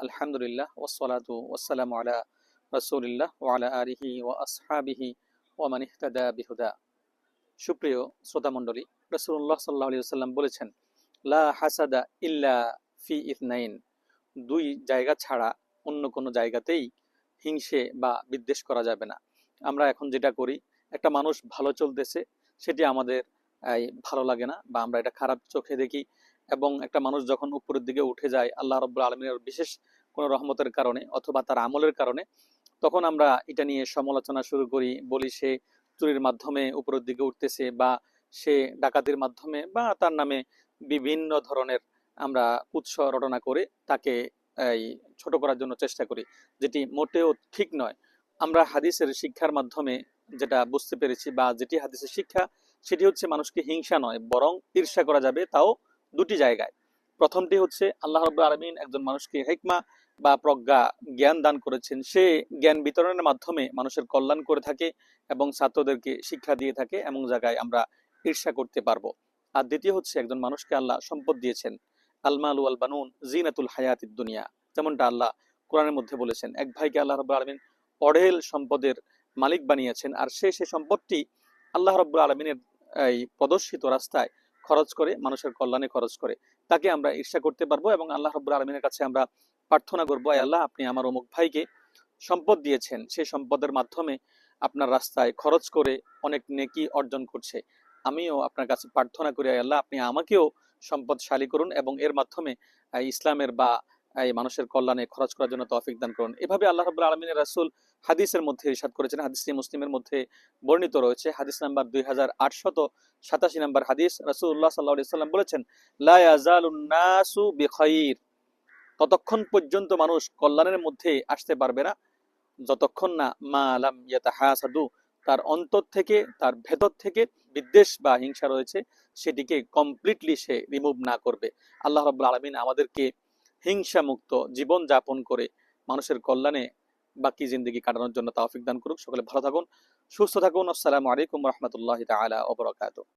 আলহামদুলিল্লাহ ওয়াসসালাতু ওয়াসসালামু আলা রাসূলিল্লাহ ওয়া আলা আলিহি ওয়া আসহাবিহি ওয়া মান ইহতাদা বিহুদা। সুপ্রিয় শ্রোতা মণ্ডলী, রাসূলুল্লাহ সাল্লাল্লাহু আলাইহি ওয়াসাল্লাম বলেছেন, লা হাসাদা ইল্লা ফি ইথনাইন, দুই জায়গা ছাড়া অন্য কোনো জায়গাতেই হিংসে বা বিদ্বেষ করা যাবে না। আমরা এখন যেটা করি, একটা মানুষ ভালো চলতেছে, সেটি আমাদের ভালো লাগে না বা আমরা এটা খারাপ চোখে দেখি, এবং একটা মানুষ যখন উপরের দিকে উঠে যায় আল্লাহ রাব্বুল আলামিনের বিশেষ কোনো রহমতের কারণে অথবা তার আমলের কারণে, তখন আমরা এটা নিয়ে সমালোচনা শুরু করি, বলি সে চুরির মাধ্যমে উপরের দিকে উঠতেছে, বা সে ডাকাতির মাধ্যমে, বা তার নামে বিভিন্ন ধরনের আমরা কুৎস রটনা করে তাকে এই ছোট করার জন্য চেষ্টা করি, যেটি মোটেও ঠিক নয়। আমরা হাদিসের শিক্ষার মাধ্যমে যেটা বুঝতে পেরেছি, বা যেটি হাদিসের শিক্ষা, সেটি হচ্ছে মানুষকে হিংসা নয় বরং ঈর্ষা করা যাবে, তাও দুটি জায়গায়। প্রথমটি হচ্ছে আল্লাহ রাব্বুল আলামিন একজন মানুষকে হিকমা বা প্রজ্ঞা, জ্ঞান দান করেছেন, সে জ্ঞান বিতরণের মাধ্যমে মানুষের কল্যাণ করে থাকে এবং ছাত্রদেরকে শিক্ষা দিয়ে থাকে, এমন জায়গায় আমরা ঈর্ষা করতে পারবো। আর দ্বিতীয় হচ্ছে একজন মানুষকে আল্লাহ সম্পদ দিয়েছেন, আল মাল ওয়াল বানুন জিনাতুল হায়াতিদ দুনিয়া, যেমনটা আল্লাহ কোরআনের মধ্যে বলেছেন। এক ভাইকে আল্লাহ রাব্বুল আলামিন অঢেল সম্পদের মালিক বানিয়েছেন, আর সে সম্পদটি আল্লাহ রাব্বুল আলামিনের এই প্রদর্শিত রাস্তায় খরচ করে, মানুষের কল্যাণে খরচ করে। তাকে আমরা ঈর্ষা করতে পারবো এবং আল্লাহ রাব্বুল আলামিনের কাছে আমরা প্রার্থনা করবো, আয় আল্লাহ, আপনি আমার অমুক ভাইকে সম্পদ দিয়েছেন, সেই সম্পদের মাধ্যমে আপনার রাস্তায় খরচ করে অনেক নেকি অর্জন করছে। আমিও আপনার কাছে প্রার্থনা করি, আয় আল্লাহ, আপনি আমাকেও সম্পদশালী করুন এবং এর মাধ্যমে ইসলামের বা এই মানুষের কল্যাণে খরচ করার জন্য তৌফিক দান করুন। এভাবে আল্লাহ রাব্বুল আলামিনের রাসূল হাদিসের মধ্যে ইরশাদ করেছেন, হাদিসটি মুসলিমের মধ্যে বর্ণিত রয়েছে, হাদিস নাম্বার 2887 নাম্বার হাদিস। রাসূলুল্লাহ সাল্লাল্লাহু আলাইহি ওয়াসাল্লাম বলেছেন, লা ইয়াজালুন নাসু বিখাইর, ততক্ষণ পর্যন্ত মানুষ কল্যাণের মধ্যে আসতে পারবে না যতক্ষণ না মা লাম ইয়াতাহাসাদু, তার অন্তর থেকে, তার ভেতর থেকে বিদ্বেষ বা হিংসা রয়েছে, সেটিকে কমপ্লিটলি সে রিমুভ না করবে। আল্লাহ রাব্বুল আলামিন আমাদেরকে হিংসা মুক্ত জীবন যাপন করে মানুষের কল্যাণে বাকি জিন্দেগি কাটানোর জন্য তৌফিক দান করুক। সকলে ভালো থাকুন, সুস্থ থাকুন। আসসালামু আলাইকুম ওয়া রাহমাতুল্লাহি তাআলা ওয়া বারাকাতুহু।